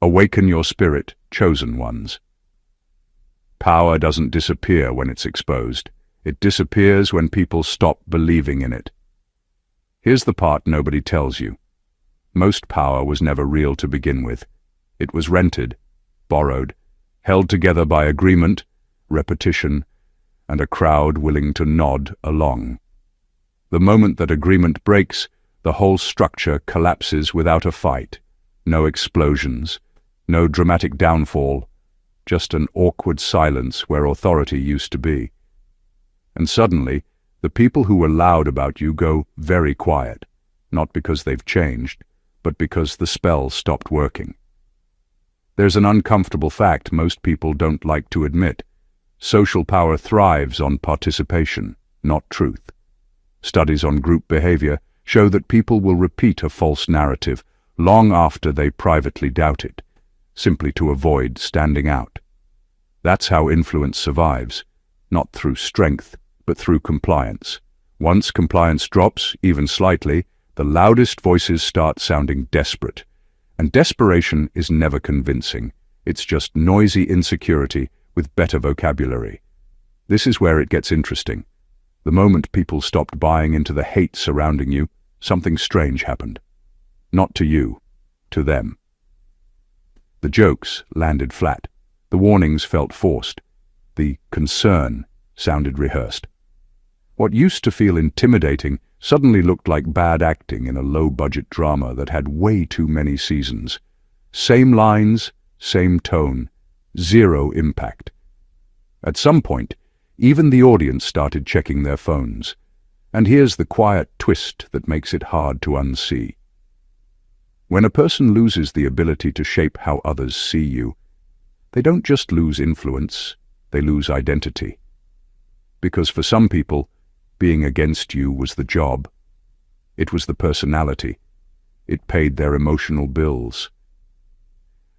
Awaken your spirit, chosen ones. Power doesn't disappear when it's exposed. It disappears when people stop believing in it. Here's the part nobody tells you. Most power was never real to begin with. It was rented, borrowed, held together by agreement, repetition, and a crowd willing to nod along. The moment that agreement breaks, the whole structure collapses without a fight. No explosions, no dramatic downfall, just an awkward silence where authority used to be. And suddenly, the people who were loud about you go very quiet, not because they've changed, but because the spell stopped working. There's an uncomfortable fact most people don't like to admit. Social power thrives on participation, not truth. Studies on group behavior show that people will repeat a false narrative long after they privately doubt it, simply to avoid standing out. That's how influence survives, not through strength, but through compliance. Once compliance drops, even slightly, the loudest voices start sounding desperate. And desperation is never convincing. It's just noisy insecurity with better vocabulary. This is where it gets interesting. The moment people stopped buying into the hate surrounding you, something strange happened. Not to you, to them. The jokes landed flat. The warnings felt forced. The concern sounded rehearsed. What used to feel intimidating suddenly looked like bad acting in a low-budget drama that had way too many seasons. Same lines, same tone, zero impact. At some point, even the audience started checking their phones. And here's the quiet twist that makes it hard to unsee. When a person loses the ability to shape how others see you, they don't just lose influence, they lose identity. Because for some people, being against you was the job. It was the personality. It paid their emotional bills.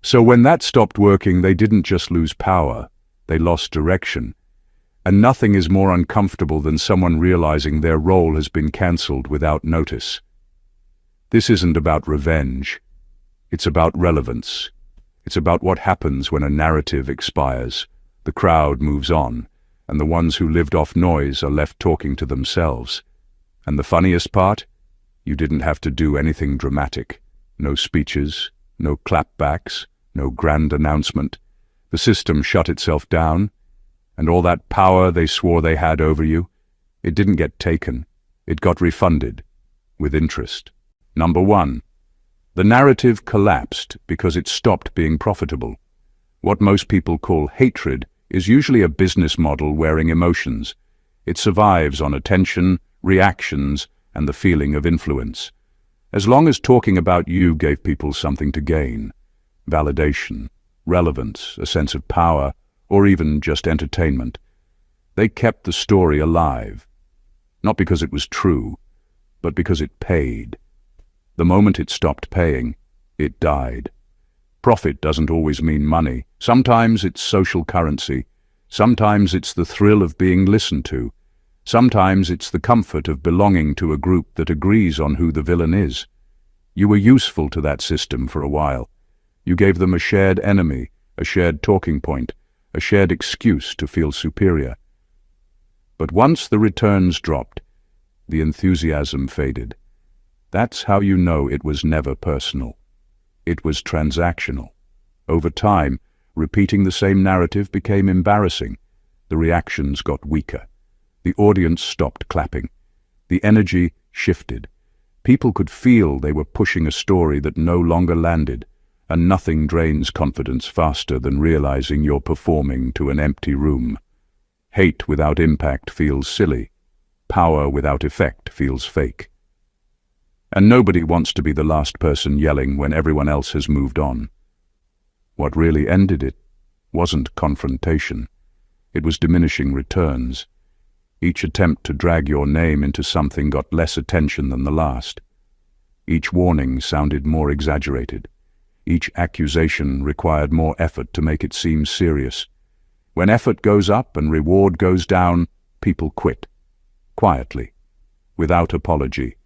So when that stopped working, they didn't just lose power, they lost direction. And nothing is more uncomfortable than someone realizing their role has been cancelled without notice. This isn't about revenge. It's about relevance. It's about what happens when a narrative expires, the crowd moves on, and the ones who lived off noise are left talking to themselves. And the funniest part? You didn't have to do anything dramatic. No speeches, no clapbacks, no grand announcement. The system shut itself down, and all that power they swore they had over you, it didn't get taken. It got refunded, with interest. Number 1. The narrative collapsed because it stopped being profitable. What most people call hatred is usually a business model wearing emotions. It survives on attention, reactions, and the feeling of influence. As long as talking about you gave people something to gain, validation, relevance, a sense of power, or even just entertainment, they kept the story alive. Not because it was true, but because it paid. The moment it stopped paying, it died. Profit doesn't always mean money. Sometimes it's social currency. Sometimes it's the thrill of being listened to. Sometimes it's the comfort of belonging to a group that agrees on who the villain is. You were useful to that system for a while. You gave them a shared enemy, a shared talking point, a shared excuse to feel superior. But once the returns dropped, the enthusiasm faded. That's how you know it was never personal. It was transactional. Over time, repeating the same narrative became embarrassing. The reactions got weaker. The audience stopped clapping. The energy shifted. People could feel they were pushing a story that no longer landed, and nothing drains confidence faster than realizing you're performing to an empty room. Hate without impact feels silly. Power without effect feels fake. And nobody wants to be the last person yelling when everyone else has moved on. What really ended it wasn't confrontation. It was diminishing returns. Each attempt to drag your name into something got less attention than the last. Each warning sounded more exaggerated. Each accusation required more effort to make it seem serious. When effort goes up and reward goes down, people quit. Quietly, without apology.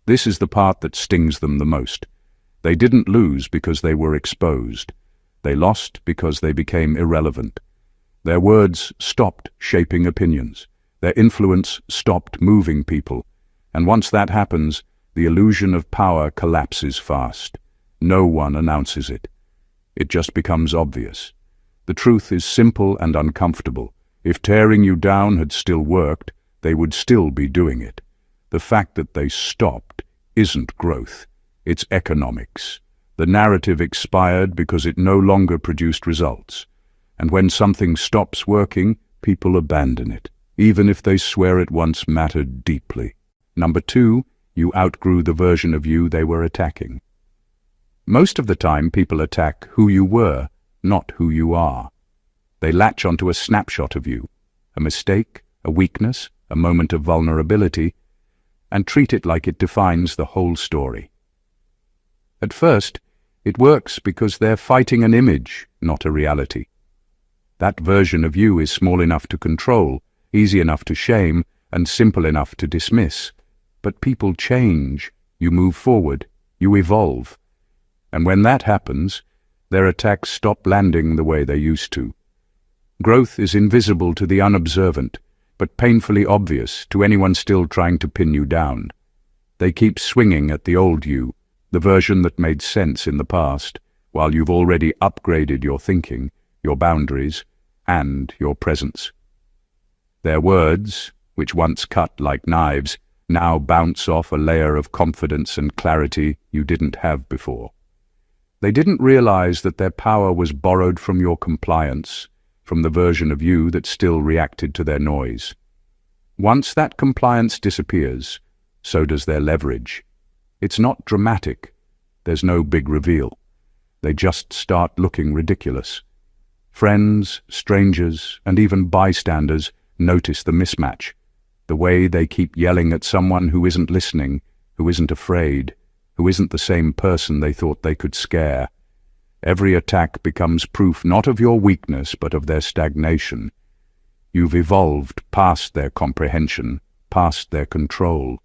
This is the part that stings them the most. They didn't lose because they were exposed. They lost because they became irrelevant. Their words stopped shaping opinions. Their influence stopped moving people. And once that happens, the illusion of power collapses fast. No one announces it. It just becomes obvious. The truth is simple and uncomfortable. If tearing you down had still worked, they would still be doing it. The fact that they stopped isn't growth. It's economics. The narrative expired because it no longer produced results. And when something stops working, people abandon it, even if they swear it once mattered deeply. Number 2, you outgrew the version of you they were attacking. Most of the time, people attack who you were, not who you are. They latch onto a snapshot of you, a mistake, a weakness, a moment of vulnerability, and treat it like it defines the whole story. At first, it works because they're fighting an image, not a reality. That version of you is small enough to control, easy enough to shame, and simple enough to dismiss. But people change, you move forward, you evolve. And when that happens, their attacks stop landing the way they used to. Growth is invisible to the unobservant, but painfully obvious to anyone still trying to pin you down. They keep swinging at the old you, the version that made sense in the past, while you've already upgraded your thinking, your boundaries, and your presence. Their words, which once cut like knives, now bounce off a layer of confidence and clarity you didn't have before. They didn't realize that their power was borrowed from your compliance, from the version of you that still reacted to their noise. Once that compliance disappears, so does their leverage. It's not dramatic. There's no big reveal. They just start looking ridiculous. Friends, strangers, and even bystanders notice the mismatch, the way they keep yelling at someone who isn't listening, who isn't afraid, who isn't the same person they thought they could scare. Every attack becomes proof not of your weakness but of their stagnation. You've evolved past their comprehension, past their control.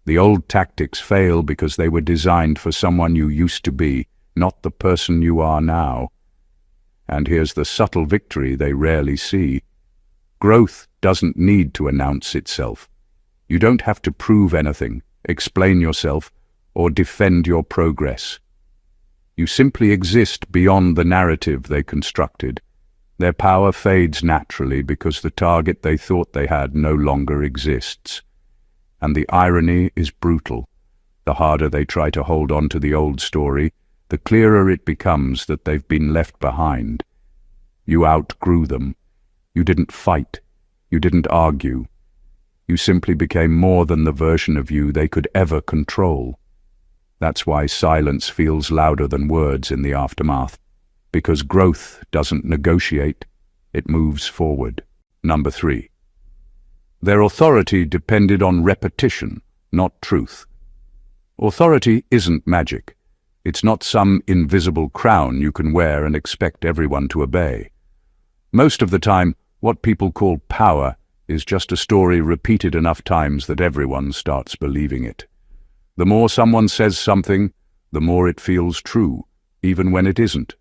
The old tactics fail because they were designed for someone you used to be, not the person you are now. And here's the subtle victory they rarely see. Growth doesn't need to announce itself. You don't have to prove anything, explain yourself, or defend your progress. You simply exist beyond the narrative they constructed. Their power fades naturally because the target they thought they had no longer exists. And the irony is brutal. The harder they try to hold on to the old story, the clearer it becomes that they've been left behind. You outgrew them. You didn't fight. You didn't argue. You simply became more than the version of you they could ever control. That's why silence feels louder than words in the aftermath. Because growth doesn't negotiate, it moves forward. Number 3. Their authority depended on repetition, not truth. Authority isn't magic. It's not some invisible crown you can wear and expect everyone to obey. Most of the time, what people call power is just a story repeated enough times that everyone starts believing it. The more someone says something, the more it feels true, even when it isn't.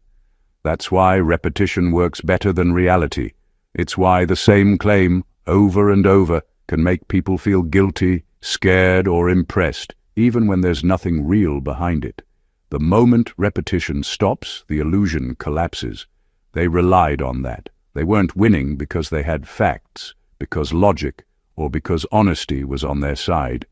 That's why repetition works better than reality. It's why the same claim, over and over, can make people feel guilty, scared, or impressed, even when there's nothing real behind it. The moment repetition stops, the illusion collapses. They relied on that. They weren't winning because they had facts, because logic, or because honesty was on their side.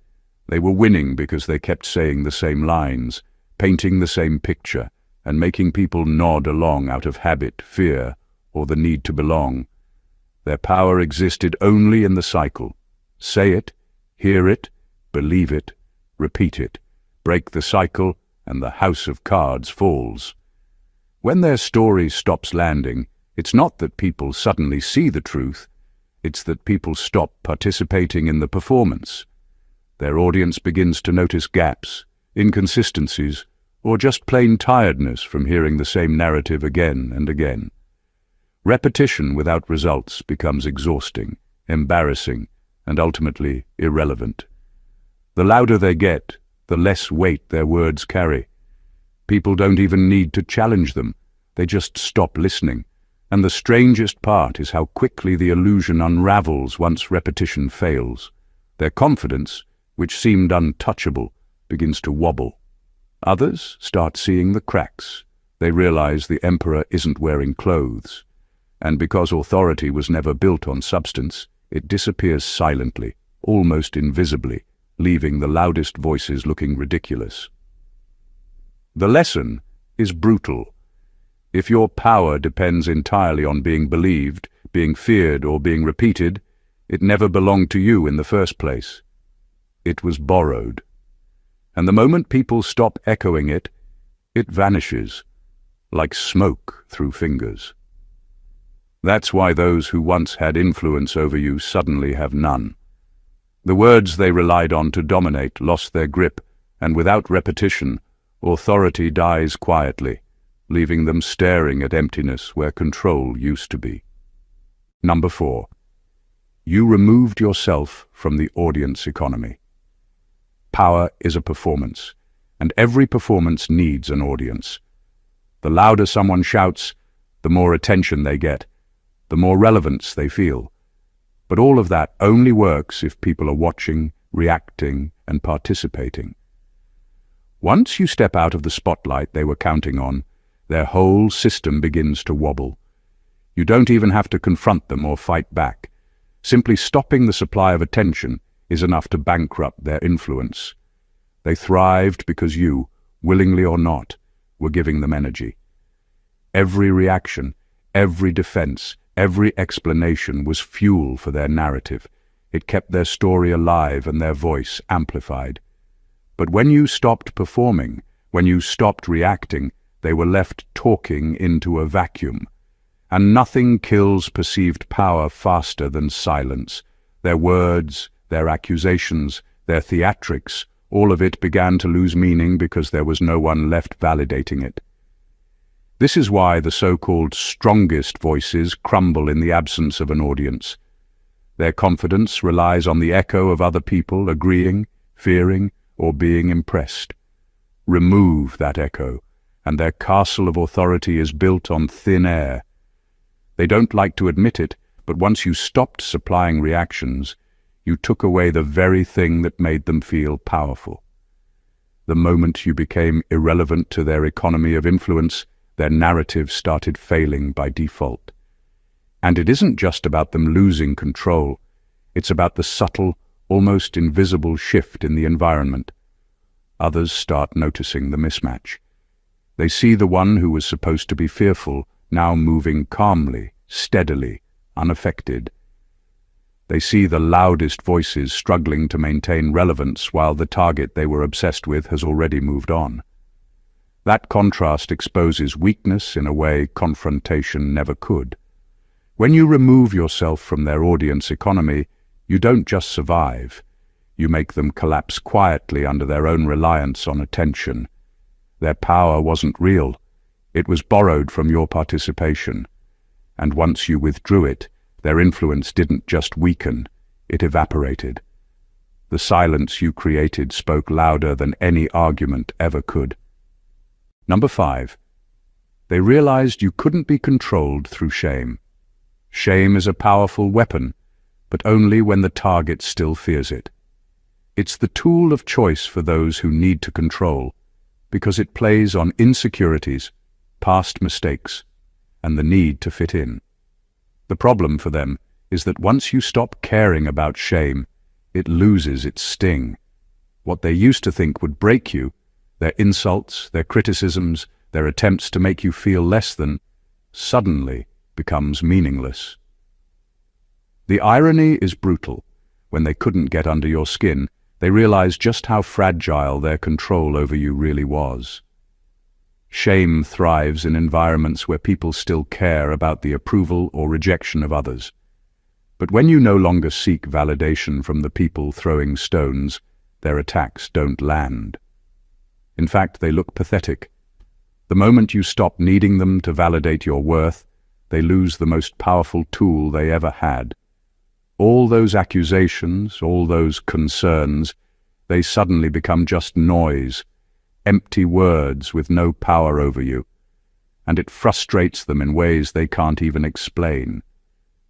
They were winning because they kept saying the same lines, painting the same picture, and making people nod along out of habit, fear, or the need to belong. Their power existed only in the cycle. Say it, hear it, believe it, repeat it. Break the cycle, and the house of cards falls. When their story stops landing, it's not that people suddenly see the truth, it's that people stop participating in the performance. Their audience begins to notice gaps, inconsistencies, or just plain tiredness from hearing the same narrative again and again. Repetition without results becomes exhausting, embarrassing, and ultimately irrelevant. The louder they get, the less weight their words carry. People don't even need to challenge them. They just stop listening. And the strangest part is how quickly the illusion unravels once repetition fails. Their confidence, which seemed untouchable, begins to wobble. Others start seeing the cracks. They realize the emperor isn't wearing clothes. And because authority was never built on substance, it disappears silently, almost invisibly, leaving the loudest voices looking ridiculous. The lesson is brutal. If your power depends entirely on being believed, being feared, or being repeated, it never belonged to you in the first place. It was borrowed. And the moment people stop echoing it, it vanishes, like smoke through fingers. That's why those who once had influence over you suddenly have none. The words they relied on to dominate lost their grip, and without repetition, authority dies quietly, leaving them staring at emptiness where control used to be. Number 4. You removed yourself from the audience economy. Power is a performance, and every performance needs an audience. The louder someone shouts, the more attention they get, the more relevance they feel. But all of that only works if people are watching, reacting, and participating. Once you step out of the spotlight they were counting on, their whole system begins to wobble. You don't even have to confront them or fight back. Simply stopping the supply of attention is enough to bankrupt their influence. They thrived because you, willingly or not, were giving them energy. Every reaction, every defense, every explanation was fuel for their narrative. It kept their story alive and their voice amplified. But when you stopped performing, when you stopped reacting, they were left talking into a vacuum. And nothing kills perceived power faster than silence. Their words, their accusations, their theatrics, all of it began to lose meaning because there was no one left validating it. This is why the so-called strongest voices crumble in the absence of an audience. Their confidence relies on the echo of other people agreeing, fearing, or being impressed. Remove that echo, and their castle of authority is built on thin air. They don't like to admit it, but once you stopped supplying reactions, you took away the very thing that made them feel powerful. The moment you became irrelevant to their economy of influence, their narrative started failing by default. And it isn't just about them losing control. It's about the subtle, almost invisible shift in the environment. Others start noticing the mismatch. They see the one who was supposed to be fearful now moving calmly, steadily, unaffected. They see the loudest voices struggling to maintain relevance while the target they were obsessed with has already moved on. That contrast exposes weakness in a way confrontation never could. When you remove yourself from their audience economy, you don't just survive. You make them collapse quietly under their own reliance on attention. Their power wasn't real. It was borrowed from your participation. And once you withdrew it, their influence didn't just weaken, it evaporated. The silence you created spoke louder than any argument ever could. Number 5. They realized you couldn't be controlled through shame. Shame is a powerful weapon, but only when the target still fears it. It's the tool of choice for those who need to control, because it plays on insecurities, past mistakes, and the need to fit in. The problem for them is that once you stop caring about shame, it loses its sting. What they used to think would break you, their insults, their criticisms, their attempts to make you feel less than, suddenly becomes meaningless. The irony is brutal. When they couldn't get under your skin, they realized just how fragile their control over you really was. Shame thrives in environments where people still care about the approval or rejection of others. But when you no longer seek validation from the people throwing stones, their attacks don't land. In fact, they look pathetic. The moment you stop needing them to validate your worth, they lose the most powerful tool they ever had. All those accusations, all those concerns, they suddenly become just noise. empty words with no power over you, and it frustrates them in ways they can't even explain.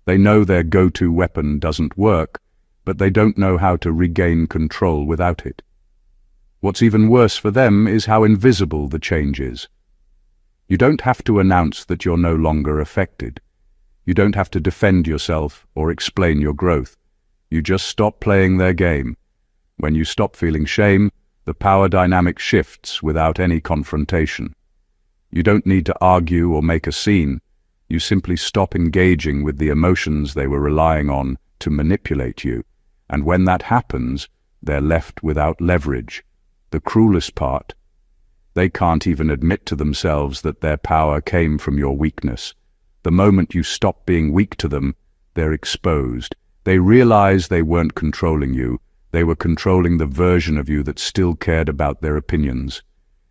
They know their go-to weapon doesn't work, but they don't know how to regain control without it. What's even worse for them is how invisible the change is. You don't have to announce that you're no longer affected. You don't have to defend yourself or explain your growth. You just stop playing their game. When you stop feeling shame, the power dynamic shifts without any confrontation. You don't need to argue or make a scene. You simply stop engaging with the emotions they were relying on to manipulate you. And when that happens, they're left without leverage. The cruelest part, they can't even admit to themselves that their power came from your weakness. The moment you stop being weak to them, they're exposed. They realize they weren't controlling you. They were controlling the version of you that still cared about their opinions.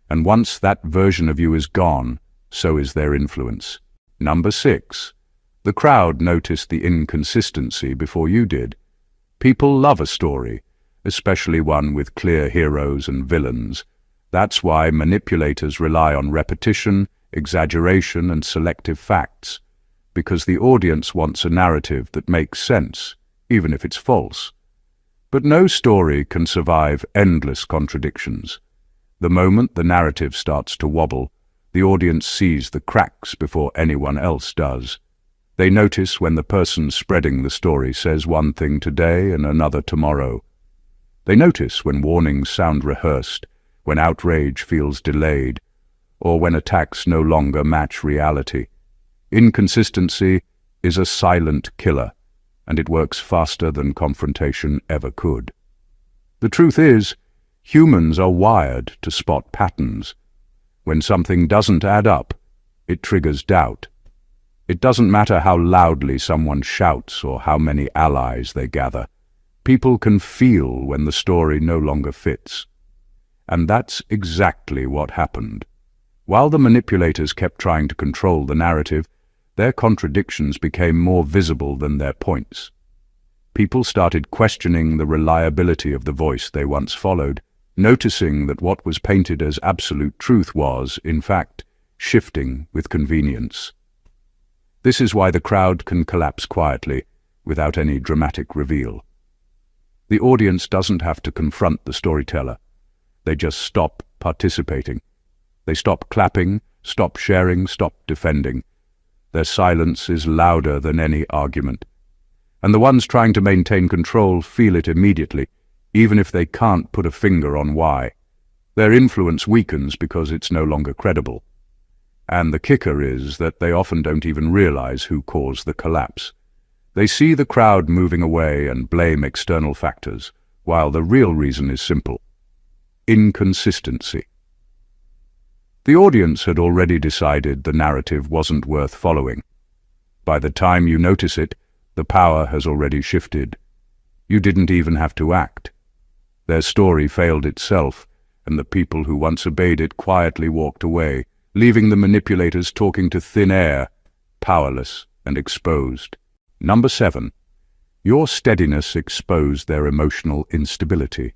And once that version of you is gone, so is their influence. Number 6. The crowd noticed the inconsistency before you did. People love a story, especially one with clear heroes and villains. That's why manipulators rely on repetition, exaggeration, and selective facts, because the audience wants a narrative that makes sense, even if it's false. But no story can survive endless contradictions. The moment the narrative starts to wobble, the audience sees the cracks before anyone else does. They notice when the person spreading the story says one thing today and another tomorrow. They notice when warnings sound rehearsed, when outrage feels delayed, or when attacks no longer match reality. Inconsistency is a silent killer, and it works faster than confrontation ever could. The truth is, humans are wired to spot patterns. When something doesn't add up, it triggers doubt. It doesn't matter how loudly someone shouts or how many allies they gather. People can feel when the story no longer fits. And that's exactly what happened. While the manipulators kept trying to control the narrative, their contradictions became more visible than their points. People started questioning the reliability of the voice they once followed, noticing that what was painted as absolute truth was, in fact, shifting with convenience. This is why the crowd can collapse quietly, without any dramatic reveal. The audience doesn't have to confront the storyteller. They just stop participating. They stop clapping, stop sharing, stop defending. Their silence is louder than any argument. And the ones trying to maintain control feel it immediately, even if they can't put a finger on why. Their influence weakens because it's no longer credible. And the kicker is that they often don't even realize who caused the collapse. They see the crowd moving away and blame external factors, while the real reason is simple: inconsistency. The audience had already decided the narrative wasn't worth following. By the time you notice it, the power has already shifted. You didn't even have to act. Their story failed itself, and the people who once obeyed it quietly walked away, leaving the manipulators talking to thin air, powerless and exposed. Number 7. Your steadiness exposed their emotional instability.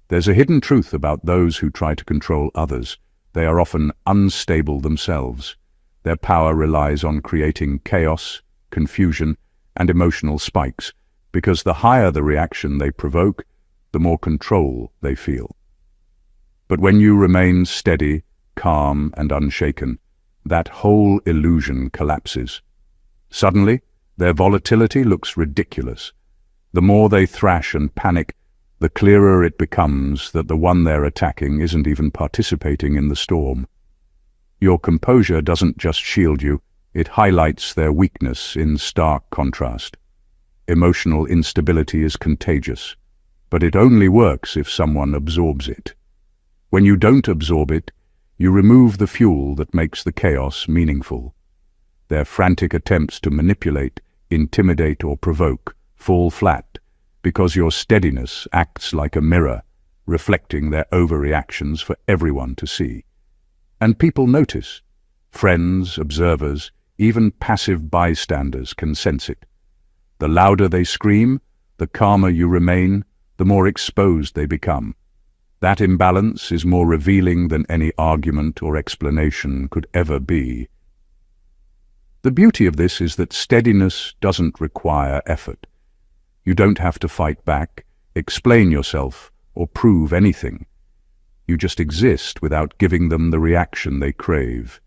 There's a hidden truth about those who try to control others. They are often unstable themselves. Their power relies on creating chaos, confusion, and emotional spikes, because the higher the reaction they provoke, the more control they feel. But when you remain steady, calm, and unshaken, that whole illusion collapses. Suddenly, their volatility looks ridiculous. The more they thrash and panic, the clearer it becomes that the one they're attacking isn't even participating in the storm. Your composure doesn't just shield you, it highlights their weakness in stark contrast. Emotional instability is contagious, but it only works if someone absorbs it. When you don't absorb it, you remove the fuel that makes the chaos meaningful. Their frantic attempts to manipulate, intimidate, or provoke fall flat, because your steadiness acts like a mirror, reflecting their overreactions for everyone to see. And people notice. Friends, observers, even passive bystanders can sense it. The louder they scream, the calmer you remain, the more exposed they become. That imbalance is more revealing than any argument or explanation could ever be. The beauty of this is that steadiness doesn't require effort. You don't have to fight back, explain yourself, or prove anything. You just exist without giving them the reaction they crave.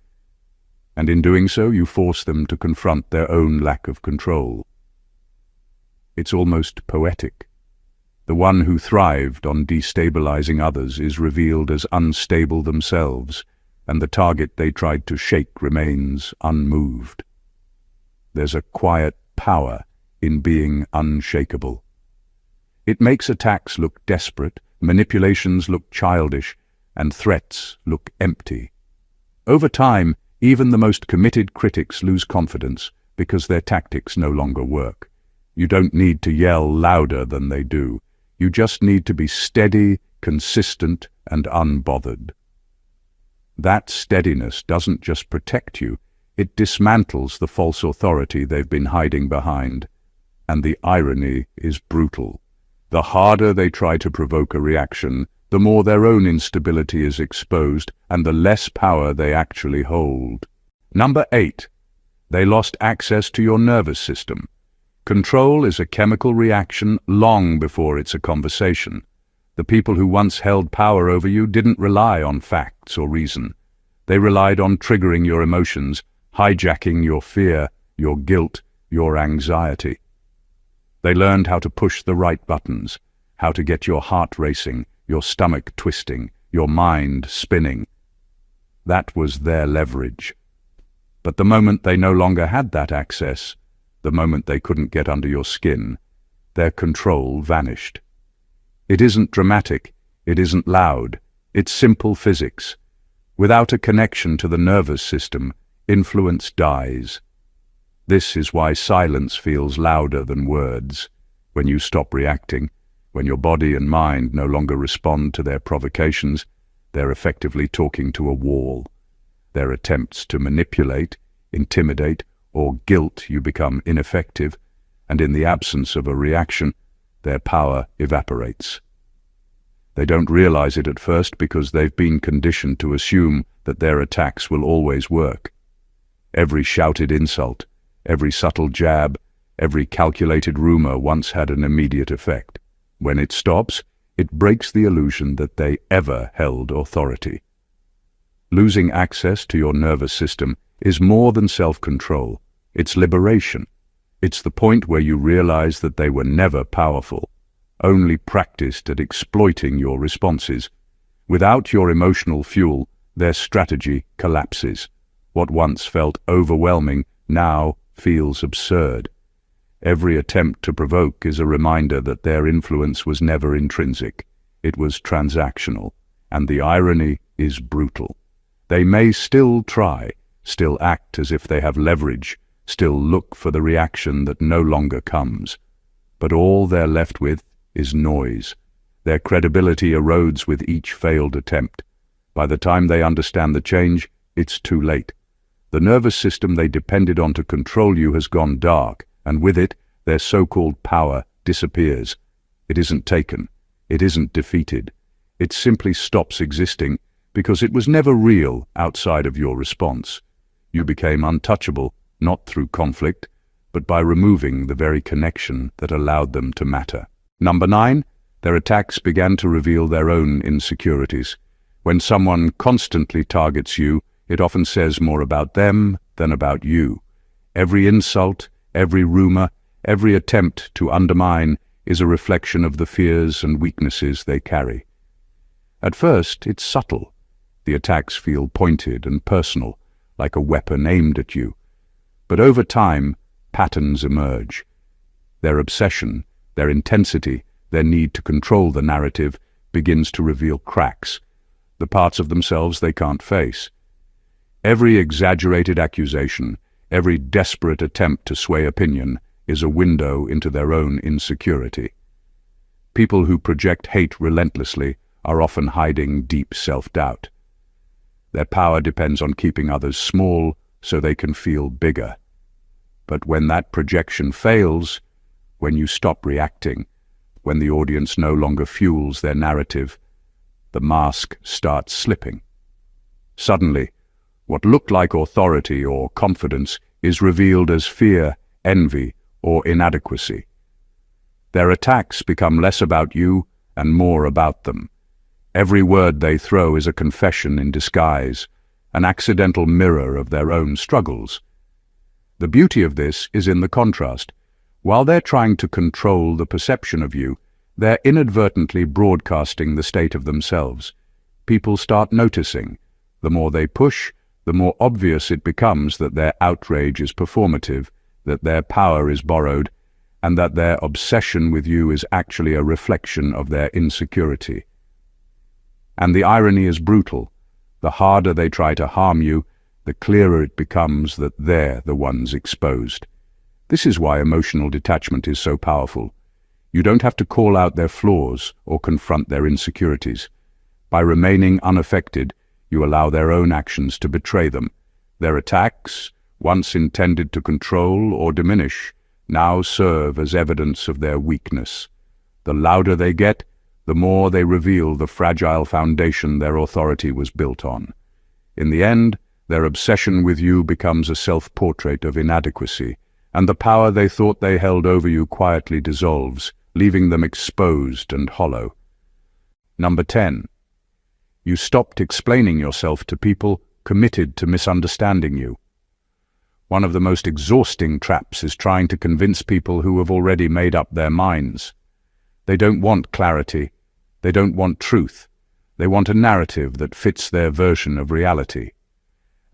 And in doing so, you force them to confront their own lack of control. It's almost poetic. The one who thrived on destabilizing others is revealed as unstable themselves, and the target they tried to shake remains unmoved. There's a quiet power in being unshakable. It makes attacks look desperate, manipulations look childish, and threats look empty. Over time, even the most committed critics lose confidence because their tactics no longer work. You don't need to yell louder than they do. You just need to be steady, consistent, and unbothered. That steadiness doesn't just protect you, it dismantles the false authority they've been hiding behind. And the irony is brutal. The harder they try to provoke a reaction, the more their own instability is exposed and the less power they actually hold. Number 8. They lost access to your nervous system. Control is a chemical reaction long before it's a conversation. The people who once held power over you didn't rely on facts or reason. They relied on triggering your emotions, hijacking your fear, your guilt, your anxiety. They learned how to push the right buttons, how to get your heart racing, your stomach twisting, your mind spinning. That was their leverage. But the moment they no longer had that access, the moment they couldn't get under your skin, their control vanished. It isn't dramatic, it isn't loud, it's simple physics. Without a connection to the nervous system, influence dies. This is why silence feels louder than words. When you stop reacting, when your body and mind no longer respond to their provocations, they're effectively talking to a wall. Their attempts to manipulate, intimidate, or guilt you become ineffective, and in the absence of a reaction, their power evaporates. They don't realize it at first because they've been conditioned to assume that their attacks will always work. Every shouted insult, every subtle jab, every calculated rumor once had an immediate effect. When it stops, it breaks the illusion that they ever held authority. Losing access to your nervous system is more than self-control. It's liberation. It's the point where you realize that they were never powerful, only practiced at exploiting your responses. Without your emotional fuel, their strategy collapses. What once felt overwhelming now feels absurd. Every attempt to provoke is a reminder that their influence was never intrinsic. It was transactional, and the irony is brutal. They may still try, still act as if they have leverage, still look for the reaction that no longer comes. But all they're left with is noise. Their credibility erodes with each failed attempt. By the time they understand the change, it's too late. The nervous system they depended on to control you has gone dark, and with it, their so-called power disappears. It isn't taken. It isn't defeated. It simply stops existing because it was never real outside of your response. You became untouchable, not through conflict, but by removing the very connection that allowed them to matter. Number 9, their attacks began to reveal their own insecurities. When someone constantly targets you, it often says more about them than about you. Every insult, every rumor, every attempt to undermine is a reflection of the fears and weaknesses they carry. At first, it's subtle. The attacks feel pointed and personal, like a weapon aimed at you. But over time, patterns emerge. Their obsession, their intensity, their need to control the narrative begins to reveal cracks, the parts of themselves they can't face. Every exaggerated accusation, every desperate attempt to sway opinion is a window into their own insecurity. People who project hate relentlessly are often hiding deep self-doubt. Their power depends on keeping others small so they can feel bigger. But when that projection fails, when you stop reacting, when the audience no longer fuels their narrative, the mask starts slipping. Suddenly, what looked like authority or confidence is revealed as fear, envy, or inadequacy. Their attacks become less about you and more about them. Every word they throw is a confession in disguise, an accidental mirror of their own struggles. The beauty of this is in the contrast. While they're trying to control the perception of you, they're inadvertently broadcasting the state of themselves. People start noticing. The more they push, the more obvious it becomes that their outrage is performative, that their power is borrowed, and that their obsession with you is actually a reflection of their insecurity. And the irony is brutal. The harder they try to harm you, the clearer it becomes that they're the ones exposed. This is why emotional detachment is so powerful. You don't have to call out their flaws or confront their insecurities. By remaining unaffected, you allow their own actions to betray them. Their attacks, once intended to control or diminish, now serve as evidence of their weakness. The louder they get, the more they reveal the fragile foundation their authority was built on. In the end, their obsession with you becomes a self-portrait of inadequacy, and the power they thought they held over you quietly dissolves, leaving them exposed and hollow. Number 10. You stopped explaining yourself to people committed to misunderstanding you. One of the most exhausting traps is trying to convince people who have already made up their minds. They don't want clarity. They don't want truth. They want a narrative that fits their version of reality.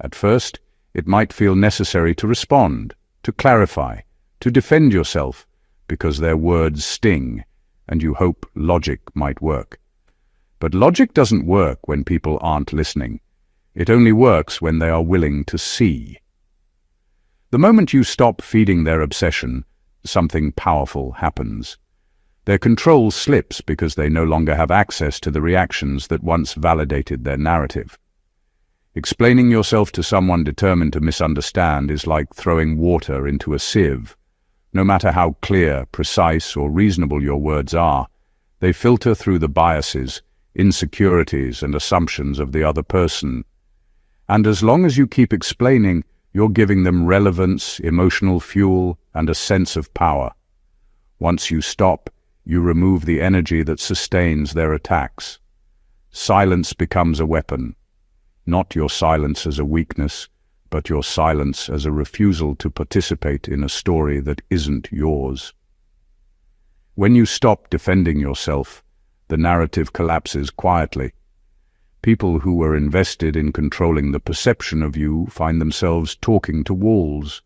At first, it might feel necessary to respond, to clarify, to defend yourself, because their words sting, and you hope logic might work. But logic doesn't work when people aren't listening. It only works when they are willing to see. The moment you stop feeding their obsession, something powerful happens. Their control slips because they no longer have access to the reactions that once validated their narrative. Explaining yourself to someone determined to misunderstand is like throwing water into a sieve. No matter how clear, precise, or reasonable your words are, they filter through the biases, insecurities, and assumptions of the other person. And as long as you keep explaining, you're giving them relevance, emotional fuel, and a sense of power. Once you stop, you remove the energy that sustains their attacks. Silence becomes a weapon. Not your silence as a weakness, but your silence as a refusal to participate in a story that isn't yours. When you stop defending yourself, the narrative collapses quietly. People who were invested in controlling the perception of you find themselves talking to walls.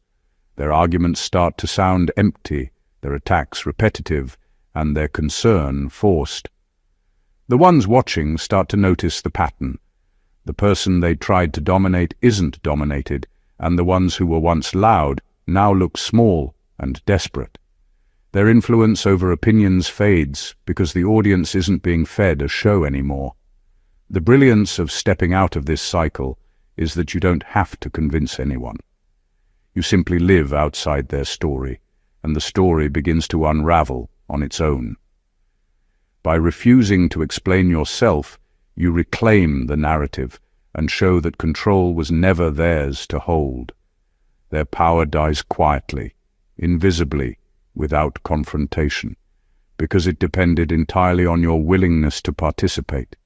Their arguments start to sound empty, their attacks repetitive, and their concern forced. The ones watching start to notice the pattern. The person they tried to dominate isn't dominated, and the ones who were once loud now look small and desperate. Their influence over opinions fades because the audience isn't being fed a show anymore. The brilliance of stepping out of this cycle is that you don't have to convince anyone. You simply live outside their story, and the story begins to unravel on its own. By refusing to explain yourself, you reclaim the narrative and show that control was never theirs to hold. Their power dies quietly, invisibly, without confrontation, because it depended entirely on your willingness to participate.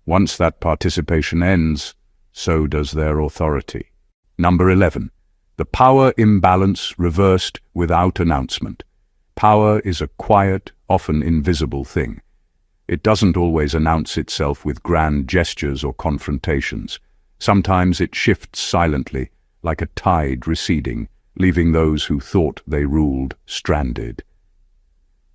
Once that participation ends, so does their authority. Number 11. The power imbalance reversed without announcement. Power is a quiet, often invisible thing. It doesn't always announce itself with grand gestures or confrontations. Sometimes it shifts silently, like a tide receding, leaving those who thought they ruled stranded.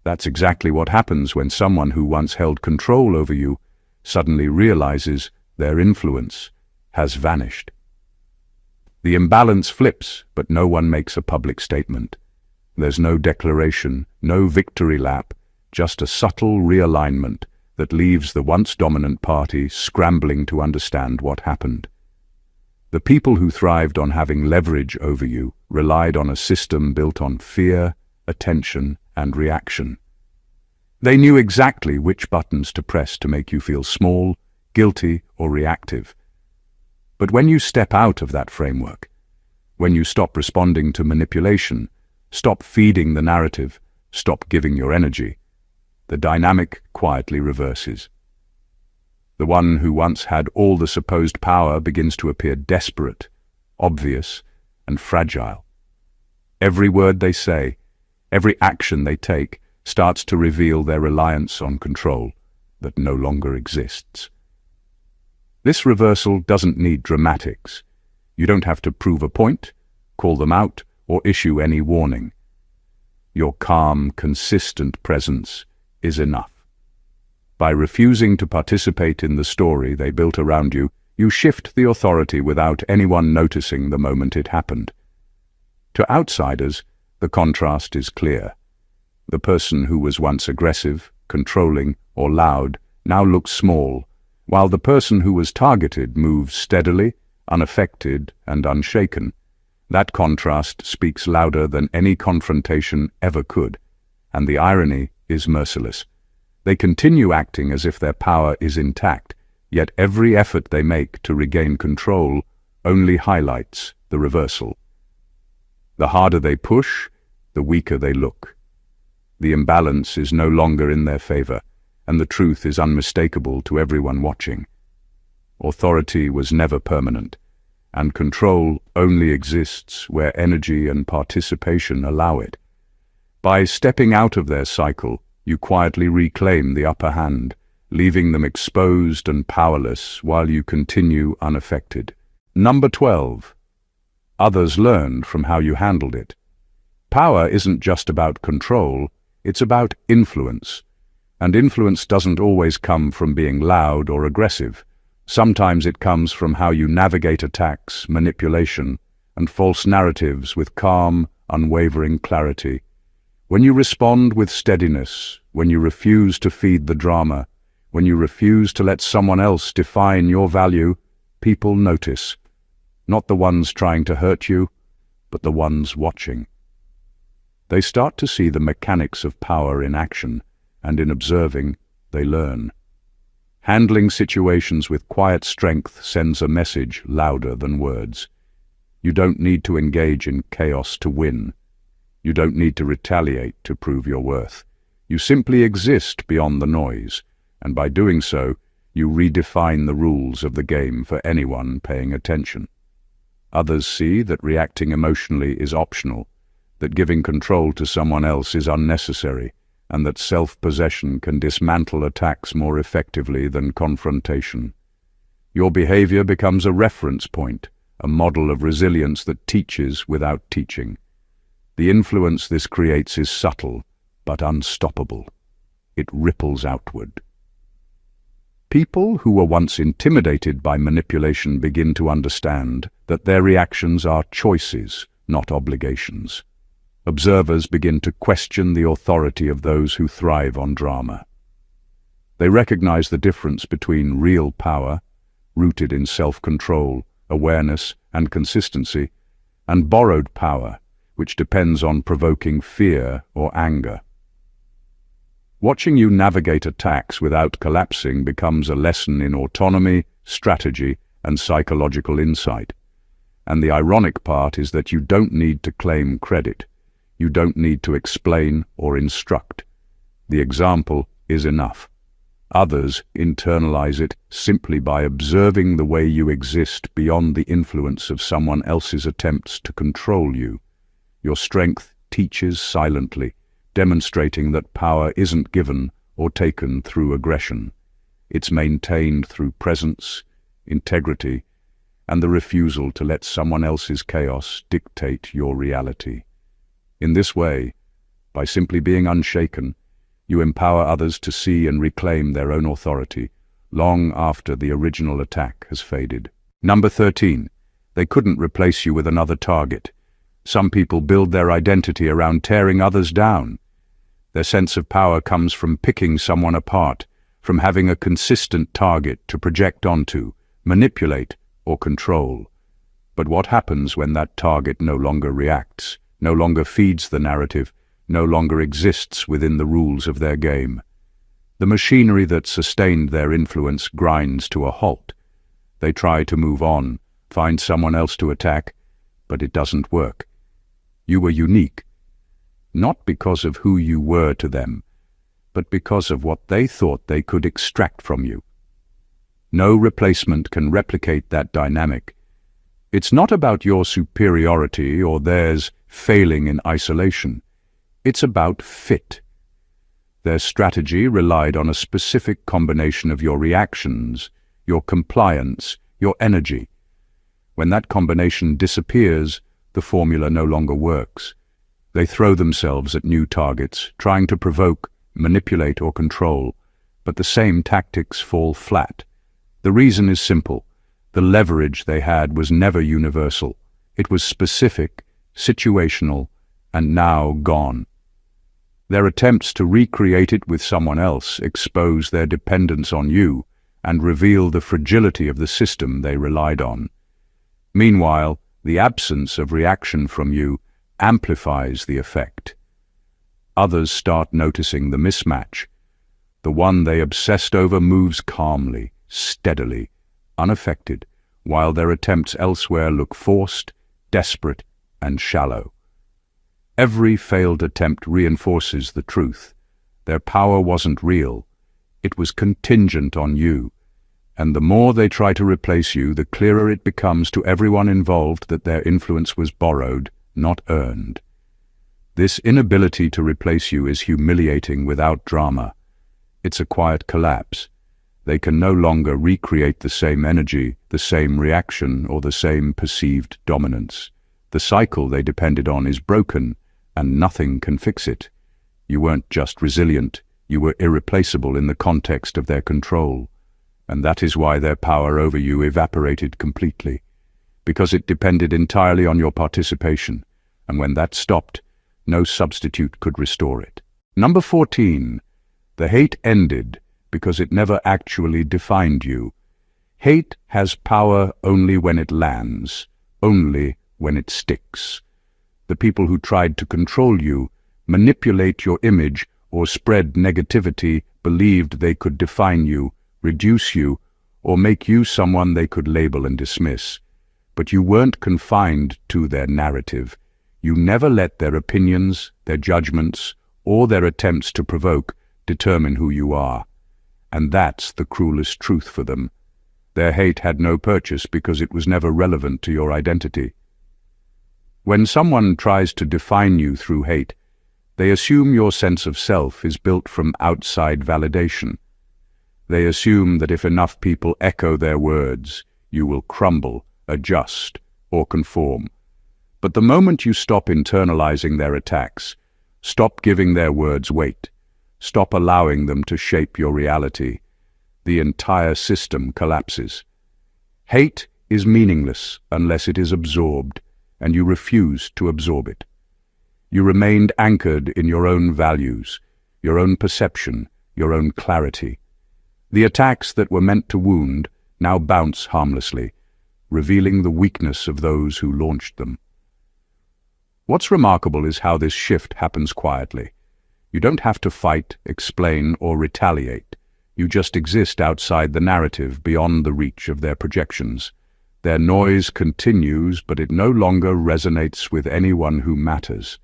That's exactly what happens when someone who once held control over you suddenly realizes their influence has vanished. The imbalance flips, but no one makes a public statement. There's no declaration, no victory lap, just a subtle realignment that leaves the once dominant party scrambling to understand what happened. The people who thrived on having leverage over you relied on a system built on fear, attention, and reaction. They knew exactly which buttons to press to make you feel small, guilty, or reactive. But when you step out of that framework, when you stop responding to manipulation, stop feeding the narrative, stop giving your energy, the dynamic quietly reverses. The one who once had all the supposed power begins to appear desperate, obvious, and fragile. Every word they say, every action they take, starts to reveal their reliance on control that no longer exists. This reversal doesn't need dramatics. You don't have to prove a point, call them out, or issue any warning. Your calm, consistent presence is enough. By refusing to participate in the story they built around you, you shift the authority without anyone noticing the moment it happened. To outsiders, the contrast is clear. The person who was once aggressive, controlling, or loud now looks small, while the person who was targeted moves steadily, unaffected, and unshaken. That contrast speaks louder than any confrontation ever could, and the irony is merciless. They continue acting as if their power is intact, yet every effort they make to regain control only highlights the reversal. The harder they push, the weaker they look. The imbalance is no longer in their favor, and the truth is unmistakable to everyone watching. Authority was never permanent, and control only exists where energy and participation allow it. By stepping out of their cycle, you quietly reclaim the upper hand, leaving them exposed and powerless while you continue unaffected. Number 12. Others learned from how you handled it. Power isn't just about control, it's about influence. And influence doesn't always come from being loud or aggressive. Sometimes it comes from how you navigate attacks, manipulation, and false narratives with calm, unwavering clarity. When you respond with steadiness, when you refuse to feed the drama, when you refuse to let someone else define your value, people notice. Not the ones trying to hurt you, but the ones watching. They start to see the mechanics of power in action, and in observing, they learn. Handling situations with quiet strength sends a message louder than words. You don't need to engage in chaos to win. You don't need to retaliate to prove your worth. You simply exist beyond the noise, and by doing so, you redefine the rules of the game for anyone paying attention. Others see that reacting emotionally is optional, that giving control to someone else is unnecessary, and that self-possession can dismantle attacks more effectively than confrontation. Your behavior becomes a reference point, a model of resilience that teaches without teaching. The influence this creates is subtle, but unstoppable. It ripples outward. People who were once intimidated by manipulation begin to understand that their reactions are choices, not obligations. Observers begin to question the authority of those who thrive on drama. They recognize the difference between real power, rooted in self-control, awareness, and consistency, and borrowed power, which depends on provoking fear or anger. Watching you navigate attacks without collapsing becomes a lesson in autonomy, strategy, and psychological insight. And the ironic part is that you don't need to claim credit. You don't need to explain or instruct. The example is enough. Others internalize it simply by observing the way you exist beyond the influence of someone else's attempts to control you. Your strength teaches silently, demonstrating that power isn't given or taken through aggression. It's maintained through presence, integrity, and the refusal to let someone else's chaos dictate your reality. In this way, by simply being unshaken, you empower others to see and reclaim their own authority, long after the original attack has faded. Number 13. They couldn't replace you with another target. Some people build their identity around tearing others down. Their sense of power comes from picking someone apart, from having a consistent target to project onto, manipulate, or control. But what happens when that target no longer reacts, no longer feeds the narrative, no longer exists within the rules of their game? The machinery that sustained their influence grinds to a halt. They try to move on, find someone else to attack, but it doesn't work. You were unique, not because of who you were to them, but because of what they thought they could extract from you. No replacement can replicate that dynamic. It's not about your superiority or theirs failing in isolation. It's about fit. Their strategy relied on a specific combination of your reactions, your compliance, your energy. When that combination disappears, the formula no longer works. They throw themselves at new targets, trying to provoke, manipulate, or control, but the same tactics fall flat. The reason is simple. The leverage they had was never universal. It was specific, situational, and now gone. Their attempts to recreate it with someone else expose their dependence on you and reveal the fragility of the system they relied on. Meanwhile, the absence of reaction from you amplifies the effect. Others start noticing the mismatch. The one they obsessed over moves calmly, steadily, unaffected, while their attempts elsewhere look forced, desperate, and shallow. Every failed attempt reinforces the truth. Their power wasn't real. It was contingent on you. And the more they try to replace you, the clearer it becomes to everyone involved that their influence was borrowed, not earned. This inability to replace you is humiliating without drama. It's a quiet collapse. They can no longer recreate the same energy, the same reaction, or the same perceived dominance. The cycle they depended on is broken, and nothing can fix it. You weren't just resilient, you were irreplaceable in the context of their control. And that is why their power over you evaporated completely, because it depended entirely on your participation, and when that stopped, no substitute could restore it. Number 14. The hate ended because it never actually defined you. Hate has power only when it lands, only when it sticks. The people who tried to control you, manipulate your image, or spread negativity believed they could define you, reduce you, or make you someone they could label and dismiss. But you weren't confined to their narrative. You never let their opinions, their judgments, or their attempts to provoke determine who you are. And that's the cruelest truth for them. Their hate had no purchase because it was never relevant to your identity. When someone tries to define you through hate, they assume your sense of self is built from outside validation. They assume that if enough people echo their words, you will crumble, adjust, or conform. But the moment you stop internalizing their attacks, stop giving their words weight, stop allowing them to shape your reality, the entire system collapses. Hate is meaningless unless it is absorbed, and you refuse to absorb it. You remained anchored in your own values, your own perception, your own clarity. The attacks that were meant to wound now bounce harmlessly, revealing the weakness of those who launched them. What's remarkable is how this shift happens quietly. You don't have to fight, explain, or retaliate. You just exist outside the narrative, beyond the reach of their projections. Their noise continues, but it no longer resonates with anyone who matters.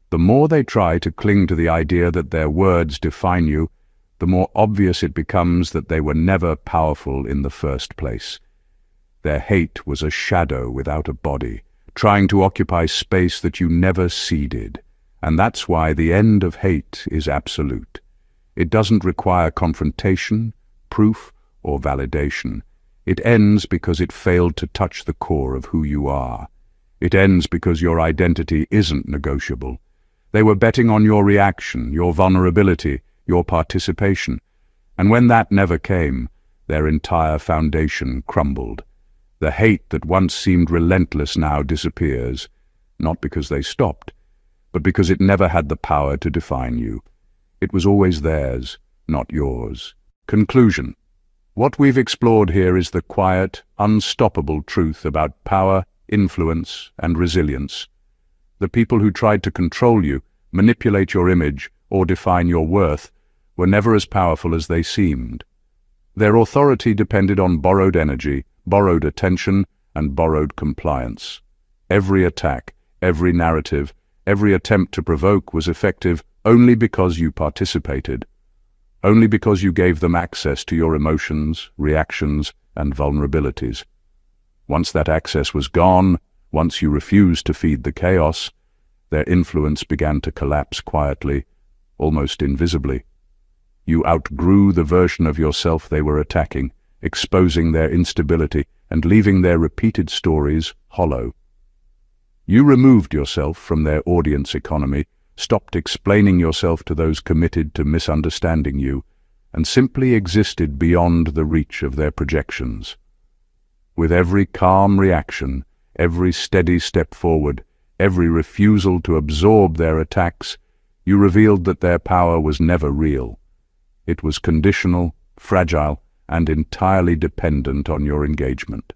The more they try to cling to the idea that their words define you, the more obvious it becomes that they were never powerful in the first place. Their hate was a shadow without a body, trying to occupy space that you never ceded. And that's why the end of hate is absolute. It doesn't require confrontation, proof, or validation. It ends because it failed to touch the core of who you are. It ends because your identity isn't negotiable. They were betting on your reaction, your vulnerability, your participation. And when that never came, their entire foundation crumbled. The hate that once seemed relentless now disappears, not because they stopped, but because it never had the power to define you. It was always theirs, not yours. Conclusion. What we've explored here is the quiet, unstoppable truth about power, influence, and resilience. The people who tried to control you, manipulate your image, or define your worth were never as powerful as they seemed. Their authority depended on borrowed energy, borrowed attention, and borrowed compliance. Every attack, every narrative, every attempt to provoke was effective only because you participated, only because you gave them access to your emotions, reactions, and vulnerabilities. Once that access was gone, once you refused to feed the chaos, their influence began to collapse quietly, almost invisibly. You outgrew the version of yourself they were attacking, exposing their instability and leaving their repeated stories hollow. You removed yourself from their audience economy, stopped explaining yourself to those committed to misunderstanding you, and simply existed beyond the reach of their projections. With every calm reaction, every steady step forward, every refusal to absorb their attacks, you revealed that their power was never real. It was conditional, fragile, and entirely dependent on your engagement.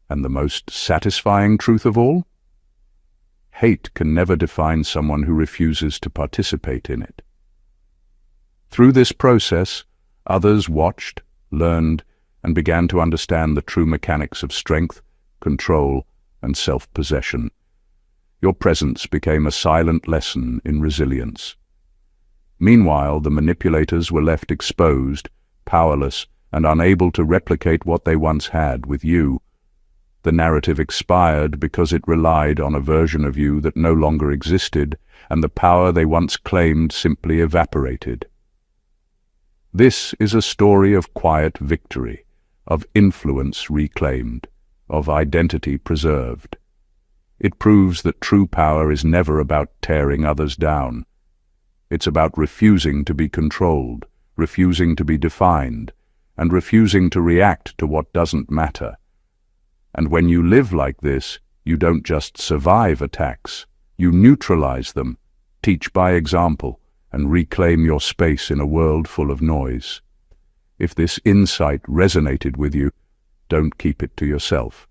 And the most satisfying truth of all? Hate can never define someone who refuses to participate in it. Through this process, others watched, learned, and began to understand the true mechanics of strength, control, and self-possession. Your presence became a silent lesson in resilience. Meanwhile, the manipulators were left exposed, powerless, and unable to replicate what they once had with you. The narrative expired because it relied on a version of you that no longer existed, and the power they once claimed simply evaporated. This is a story of quiet victory, of influence reclaimed, of identity preserved. It proves that true power is never about tearing others down. It's about refusing to be controlled, refusing to be defined, and refusing to react to what doesn't matter. And when you live like this, you don't just survive attacks, you neutralize them, teach by example, and reclaim your space in a world full of noise. If this insight resonated with you, don't keep it to yourself.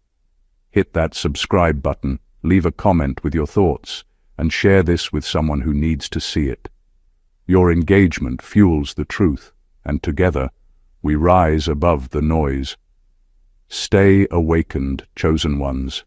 Hit that subscribe button, leave a comment with your thoughts, and share this with someone who needs to see it. Your engagement fuels the truth, and together we rise above the noise. Stay awakened, chosen ones.